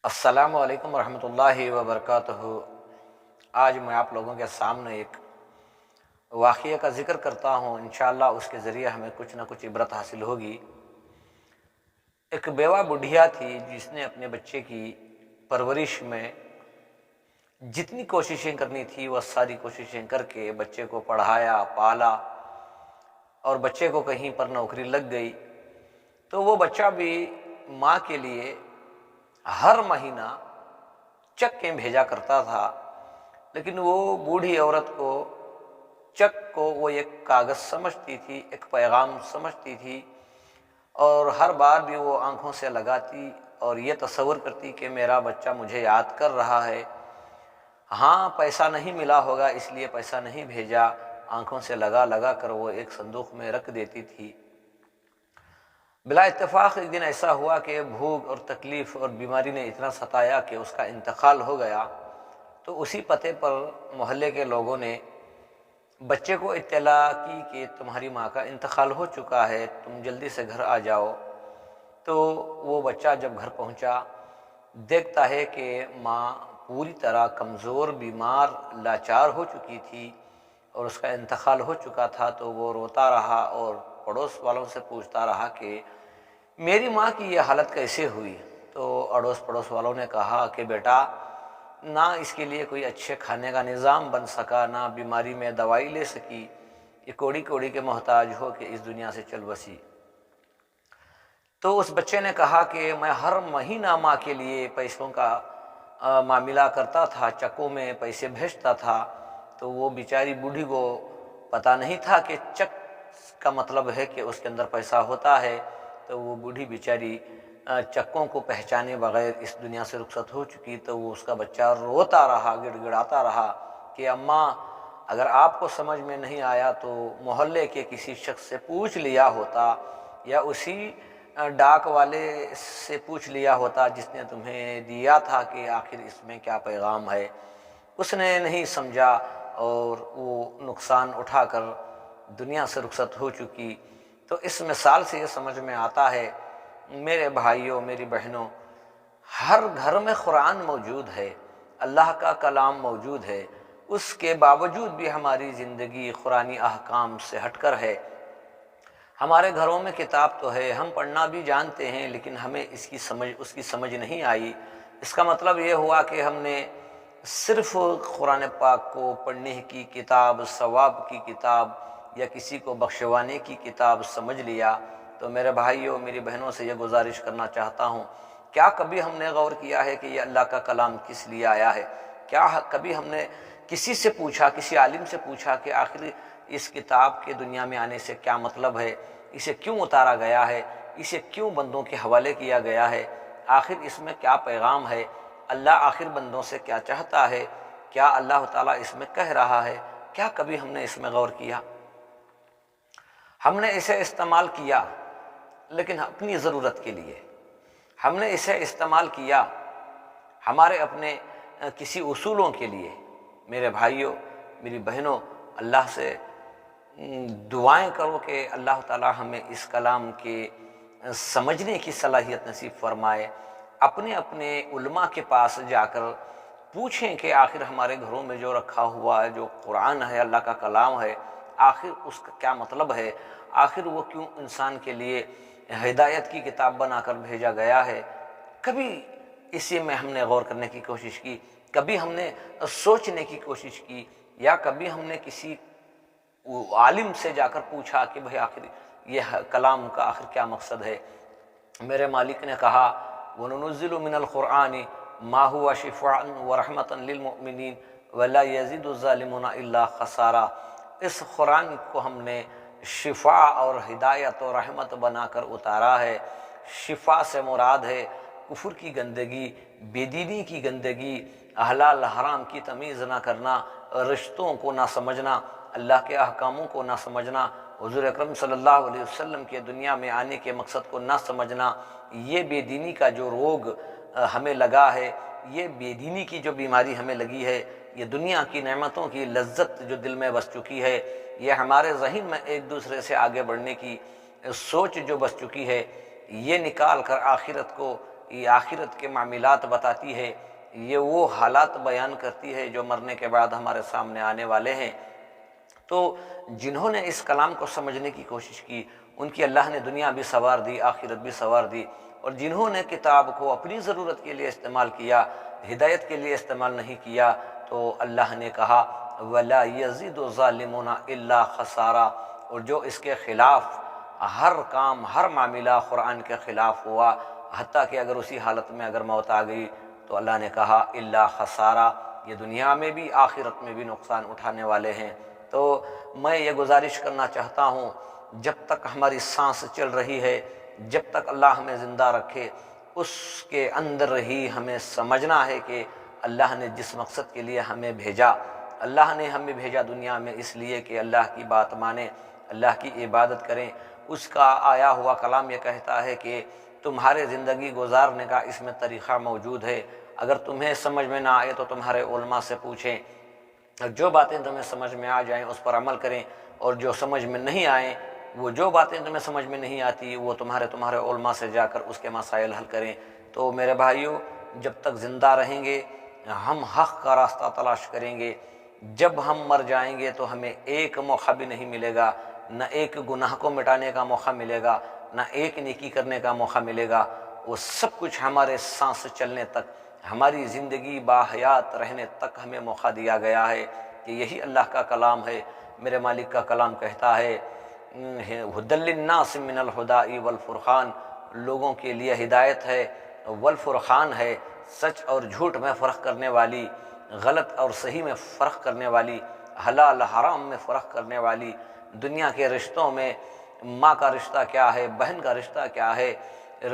السلام علیکم ورحمۃ اللہ وبرکاتہ۔ آج میں آپ لوگوں کے سامنے ایک واقعے کا ذکر کرتا ہوں، انشاءاللہ اس کے ذریعے ہمیں کچھ نہ کچھ عبرت حاصل ہوگی۔ ایک بیوہ بڈھیا تھی جس نے اپنے بچے کی پرورش میں جتنی کوششیں کرنی تھی وہ ساری کوششیں کر کے بچے کو پڑھایا، پالا، اور بچے کو کہیں پر نوکری لگ گئی تو وہ بچہ بھی ماں کے لیے ہر مہینہ چیک بھیجا کرتا تھا، لیکن وہ بوڑھی عورت کو چیک کو وہ ایک کاغذ سمجھتی تھی، ایک پیغام سمجھتی تھی، اور ہر بار بھی وہ آنکھوں سے لگاتی اور یہ تصور کرتی کہ میرا بچہ مجھے یاد کر رہا ہے۔ ہاں، پیسہ نہیں ملا ہوگا اس لیے پیسہ نہیں بھیجا، آنکھوں سے لگا لگا کر وہ ایک صندوق میں رکھ دیتی تھی۔ بلا اتفاق ایک دن ایسا ہوا کہ بھوک اور تکلیف اور بیماری نے اتنا ستایا کہ اس کا انتقال ہو گیا، تو اسی پتے پر محلے کے لوگوں نے بچے کو اطلاع کی کہ تمہاری ماں کا انتقال ہو چکا ہے، تم جلدی سے گھر آ جاؤ۔ تو وہ بچہ جب گھر پہنچا دیکھتا ہے کہ ماں پوری طرح کمزور، بیمار، لاچار ہو چکی تھی اور اس کا انتقال ہو چکا تھا۔ تو وہ روتا رہا اور پڑوس والوں سے پوچھتا رہا کہ میری ماں کی یہ حالت کیسے ہوئی؟ تو اڑوس پڑوس والوں نے کہا کہ بیٹا، نہ اس کے لیے کوئی اچھے کھانے کا نظام بن سکا، نہ بیماری میں دوائی لے سکی، یہ کوڑی کوڑی کے محتاج ہو کہ اس دنیا سے چل بسی۔ تو اس بچے نے کہا کہ میں ہر مہینہ ماں کے لیے پیسوں کا معاملہ کرتا تھا، چکوں میں پیسے بھیجتا تھا۔ تو وہ بیچاری بوڑھی کو پتہ نہیں تھا کہ چک کا مطلب ہے کہ اس کے اندر پیسہ ہوتا ہے۔ تو وہ بوڑھی بیچاری چکوں کو پہچانے بغیر اس دنیا سے رخصت ہو چکی۔ تو وہ اس کا بچہ روتا رہا، گڑ گڑاتا رہا کہ اماں، اگر آپ کو سمجھ میں نہیں آیا تو محلے کے کسی شخص سے پوچھ لیا ہوتا، یا اسی ڈاک والے سے پوچھ لیا ہوتا جس نے تمہیں دیا تھا کہ آخر اس میں کیا پیغام ہے۔ اس نے نہیں سمجھا اور وہ نقصان اٹھا کر دنیا سے رخصت ہو چکی۔ تو اس مثال سے یہ سمجھ میں آتا ہے میرے بھائیوں، میری بہنوں، ہر گھر میں قرآن موجود ہے، اللہ کا کلام موجود ہے، اس کے باوجود بھی ہماری زندگی قرآنی احکام سے ہٹ کر ہے۔ ہمارے گھروں میں کتاب تو ہے، ہم پڑھنا بھی جانتے ہیں، لیکن ہمیں اس کی سمجھ نہیں آئی۔ اس کا مطلب یہ ہوا کہ ہم نے صرف قرآن پاک کو پڑھنے کی کتاب، ثواب کی کتاب، یا کسی کو بخشوانے کی کتاب سمجھ لیا۔ تو میرے بھائیوں، میری بہنوں سے یہ گزارش کرنا چاہتا ہوں، کیا کبھی ہم نے غور کیا ہے کہ یہ اللہ کا کلام کس لیے آیا ہے؟ کیا کبھی ہم نے کسی سے پوچھا، کسی عالم سے پوچھا کہ آخر اس کتاب کے دنیا میں آنے سے کیا مطلب ہے؟ اسے کیوں اتارا گیا ہے؟ اسے کیوں بندوں کے حوالے کیا گیا ہے؟ آخر اس میں کیا پیغام ہے؟ اللہ آخر بندوں سے کیا چاہتا ہے؟ کیا اللہ تعالیٰ اس میں کہہ رہا ہے؟ کیا کبھی ہم نے اس میں غور کیا؟ ہم نے اسے استعمال کیا لیکن اپنی ضرورت کے لیے، ہم نے اسے استعمال کیا ہمارے اپنے کسی اصولوں کے لیے۔ میرے بھائیوں، میری بہنوں، اللہ سے دعائیں کرو کہ اللہ تعالیٰ ہمیں اس کلام کے سمجھنے کی صلاحیت نصیب فرمائے۔ اپنے اپنے علماء کے پاس جا کر پوچھیں کہ آخر ہمارے گھروں میں جو رکھا ہوا ہے، جو قرآن ہے، اللہ کا کلام ہے، آخر اس کا کیا مطلب ہے؟ آخر وہ کیوں انسان کے لیے ہدایت کی کتاب بنا کر بھیجا گیا ہے؟ کبھی اسی میں ہم نے غور کرنے کی کوشش کی؟ کبھی ہم نے سوچنے کی کوشش کی؟ یا کبھی ہم نے کسی عالم سے جا کر پوچھا کہ بھئی آخر یہ کلام کا آخر کیا مقصد ہے؟ میرے مالک نے کہا وَنُنَزِّلُ مِنَ الْقُرْآنِ مَا هُوَ شِفَاءً وَرَحْمَةً لِّلْمُؤْمِنِينَ وَلَا يَزِيدُ الظَّالِمُونَ إِلَّا خَسَارًا۔ اس قرآن کو ہم نے شفاء اور ہدایت اور رحمت بنا کر اتارا ہے۔ شفاء سے مراد ہے کفر کی گندگی، بے دینی کی گندگی، حلال حرام کی تمیز نہ کرنا، رشتوں کو نہ سمجھنا، اللہ کے احکاموں کو نہ سمجھنا، حضور اکرم صلی اللہ علیہ وسلم کے دنیا میں آنے کے مقصد کو نہ سمجھنا۔ یہ بے دینی کا جو روگ ہمیں لگا ہے، یہ بے دینی کی جو بیماری ہمیں لگی ہے، یہ دنیا کی نعمتوں کی لذت جو دل میں بس چکی ہے، یہ ہمارے ذہن میں ایک دوسرے سے آگے بڑھنے کی سوچ جو بس چکی ہے، یہ نکال کر آخرت کو یہ آخرت کے معاملات بتاتی ہے، یہ وہ حالات بیان کرتی ہے جو مرنے کے بعد ہمارے سامنے آنے والے ہیں۔ تو جنہوں نے اس کلام کو سمجھنے کی کوشش کی ان کی اللہ نے دنیا بھی سنوار دی، آخرت بھی سنوار دی، اور جنہوں نے کتاب کو اپنی ضرورت کے لیے استعمال کیا، ہدایت کے لیے استعمال نہیں کیا، تو اللہ نے کہا وَلَا يَزِيدُ الظَّالِمُونَ إِلَّا خَسَارًا، اور جو اس کے خلاف ہر کام، ہر معاملہ قرآن کے خلاف ہوا، حتیٰ کہ اگر اسی حالت میں اگر موت آ گئی تو اللہ نے کہا الا خسارہ، یہ دنیا میں بھی آخرت میں بھی نقصان اٹھانے والے ہیں۔ تو میں یہ گزارش کرنا چاہتا ہوں، جب تک ہماری سانس چل رہی ہے، جب تک اللہ ہمیں زندہ رکھے، اس کے اندر ہی ہمیں سمجھنا ہے کہ اللہ نے جس مقصد کے لیے ہمیں بھیجا، اللہ نے ہمیں بھیجا دنیا میں اس لیے کہ اللہ کی بات مانیں، اللہ کی عبادت کریں۔ اس کا آیا ہوا کلام یہ کہتا ہے کہ تمہارے زندگی گزارنے کا اس میں طریقہ موجود ہے، اگر تمہیں سمجھ میں نہ آئے تو تمہارے علماء سے پوچھیں، جو باتیں تمہیں سمجھ میں آ جائیں اس پر عمل کریں، اور جو سمجھ میں نہیں آئیں، وہ جو باتیں تمہیں سمجھ میں نہیں آتی وہ تمہارے علماء سے جا کر اس کے مسائل حل کریں۔ تو میرے بھائیوں، جب تک زندہ رہیں گے ہم حق کا راستہ تلاش کریں گے، جب ہم مر جائیں گے تو ہمیں ایک موقع بھی نہیں ملے گا، نہ ایک گناہ کو مٹانے کا موقع ملے گا، نہ ایک نیکی کرنے کا موقع ملے گا، وہ سب کچھ ہمارے سانس چلنے تک، ہماری زندگی باحیات رہنے تک ہمیں موقع دیا گیا ہے کہ یہی اللہ کا کلام ہے۔ میرے مالک کا کلام کہتا ہے ھدی للناس من الہدی والفرقان، لوگوں کے لیے ہدایت ہے، والفرقان ہے، سچ اور جھوٹ میں فرق کرنے والی، غلط اور صحیح میں فرق کرنے والی، حلال حرام میں فرق کرنے والی، دنیا کے رشتوں میں ماں کا رشتہ کیا ہے، بہن کا رشتہ کیا ہے،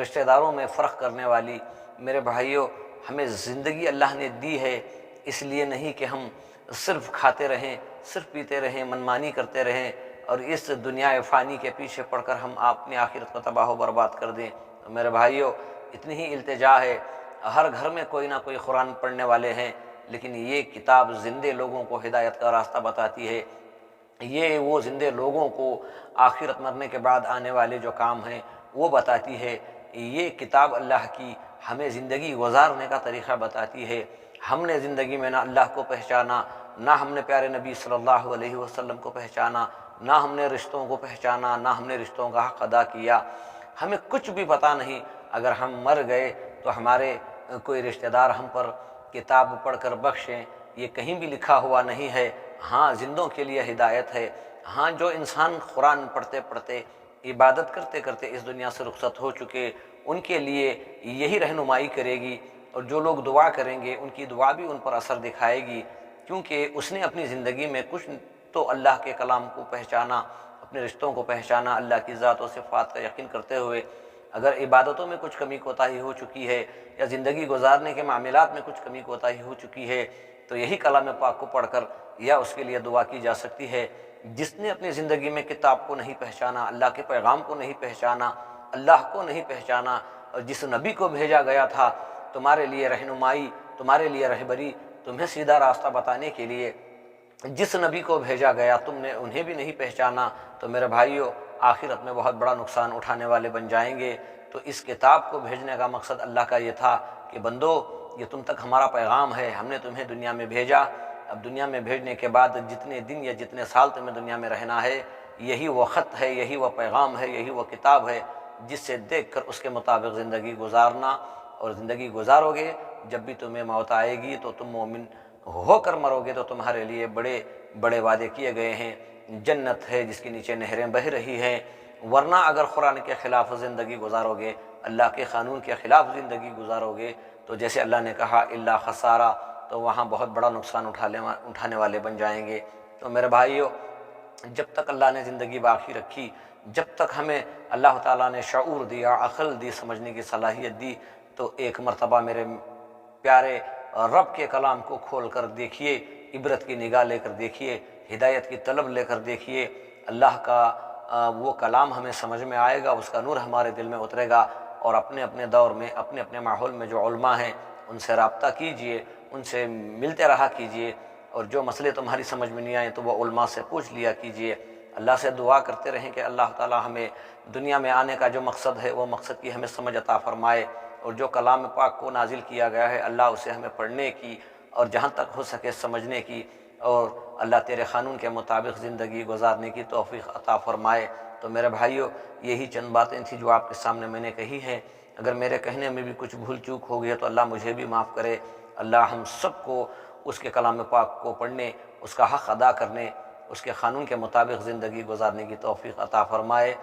رشتہ داروں میں فرق کرنے والی۔ میرے بھائیوں، ہمیں زندگی اللہ نے دی ہے، اس لیے نہیں کہ ہم صرف کھاتے رہیں، صرف پیتے رہیں، منمانی کرتے رہیں، اور اس دنیا فانی کے پیچھے پڑ کر ہم اپنی آخرت کو تباہ و برباد کر دیں۔ تو میرے بھائیوں، اتنی ہی التجا ہے، ہر گھر میں کوئی نہ کوئی قرآن پڑھنے والے ہیں، لیکن یہ کتاب زندے لوگوں کو ہدایت کا راستہ بتاتی ہے، یہ وہ زندے لوگوں کو آخرت مرنے کے بعد آنے والے جو کام ہیں وہ بتاتی ہے۔ یہ کتاب اللہ کی ہمیں زندگی گزارنے کا طریقہ بتاتی ہے۔ ہم نے زندگی میں نہ اللہ کو پہچانا، نہ ہم نے پیارے نبی صلی اللہ علیہ وسلم کو پہچانا، نہ ہم نے رشتوں کو پہچانا، نہ ہم نے رشتوں کا حق ادا کیا، ہمیں کچھ بھی پتہ نہیں۔ اگر ہم مر گئے تو ہمارے کوئی رشتہ دار ہم پر کتاب پڑھ کر بخشیں، یہ کہیں بھی لکھا ہوا نہیں ہے۔ ہاں، زندوں کے لیے ہدایت ہے، ہاں جو انسان قرآن پڑھتے پڑھتے عبادت کرتے کرتے اس دنیا سے رخصت ہو چکے ان کے لیے یہی رہنمائی کرے گی، اور جو لوگ دعا کریں گے ان کی دعا بھی ان پر اثر دکھائے گی، کیونکہ اس نے اپنی زندگی میں کچھ تو اللہ کے کلام کو پہچانا، اپنے رشتوں کو پہچانا، اللہ کی ذات و صفات کا یقین کرتے ہوئے۔ اگر عبادتوں میں کچھ کمی کوتاہی ہو چکی ہے یا زندگی گزارنے کے معاملات میں کچھ کمی کوتاہی ہو چکی ہے تو یہی کلام پاک کو پڑھ کر یا اس کے لیے دعا کی جا سکتی ہے۔ جس نے اپنی زندگی میں کتاب کو نہیں پہچانا، اللہ کے پیغام کو نہیں پہچانا، اللہ کو نہیں پہچانا، اور جس نبی کو بھیجا گیا تھا تمہارے لیے رہنمائی، تمہارے لیے رہبری، تمہیں سیدھا راستہ بتانے کے لیے، جس نبی کو بھیجا گیا تم نے انہیں بھی نہیں پہچانا، تو میرے بھائیوں آخرت میں بہت بڑا نقصان اٹھانے والے بن جائیں گے۔ تو اس کتاب کو بھیجنے کا مقصد اللہ کا یہ تھا کہ بندو، یہ تم تک ہمارا پیغام ہے، ہم نے تمہیں دنیا میں بھیجا، اب دنیا میں بھیجنے کے بعد جتنے دن یا جتنے سال تمہیں دنیا میں رہنا ہے، یہی وہ خط ہے، یہی وہ پیغام ہے، یہی وہ کتاب ہے جس سے دیکھ کر اس کے مطابق زندگی گزارنا، اور زندگی گزارو گے، جب بھی تمہیں موت آئے گی تو تم مومن ہو کر مرو گے تو تمہارے لیے بڑے بڑے وعدے کیے گئے ہیں، جنت ہے جس کے نیچے نہریں بہہ رہی ہیں۔ ورنہ اگر قرآن کے خلاف زندگی گزارو گے، اللہ کے قانون کے خلاف زندگی گزارو گے، تو جیسے اللہ نے کہا الا خسارہ، تو وہاں بہت بڑا نقصان اٹھانے والے بن جائیں گے۔ تو میرے بھائیوں، جب تک اللہ نے زندگی باقی رکھی، جب تک ہمیں اللہ تعالیٰ نے شعور دیا، عقل دی، سمجھنے کی صلاحیت دی، تو ایک مرتبہ میرے پیارے رب کے کلام کو کھول کر دیکھیے، عبرت کی نگاہ لے کر دیکھیے، ہدایت کی طلب لے کر دیکھیے۔ اللہ کا وہ کلام ہمیں سمجھ میں آئے گا، اس کا نور ہمارے دل میں اترے گا، اور اپنے اپنے دور میں، اپنے اپنے ماحول میں جو علماء ہیں ان سے رابطہ کیجئے، ان سے ملتے رہا کیجئے، اور جو مسئلے تمہاری سمجھ میں نہیں آئے تو وہ علماء سے پوچھ لیا کیجئے۔ اللہ سے دعا کرتے رہیں کہ اللہ تعالیٰ ہمیں دنیا میں آنے کا جو مقصد ہے وہ مقصد کی ہمیں سمجھ عطا فرمائے، اور جو کلام پاک کو نازل کیا گیا ہے اللہ اسے ہمیں پڑھنے کی اور جہاں تک ہو سکے سمجھنے کی اور اللہ تیرے قانون کے مطابق زندگی گزارنے کی توفیق عطا فرمائے۔ تو میرے بھائیو، یہی چند باتیں تھیں جو آپ کے سامنے میں نے کہی ہیں۔ اگر میرے کہنے میں بھی کچھ بھول چوک ہو گئی ہے تو اللہ مجھے بھی معاف کرے۔ اللہ ہم سب کو اس کے کلام پاک کو پڑھنے، اس کا حق ادا کرنے، اس کے قانون کے مطابق زندگی گزارنے کی توفیق عطا فرمائے۔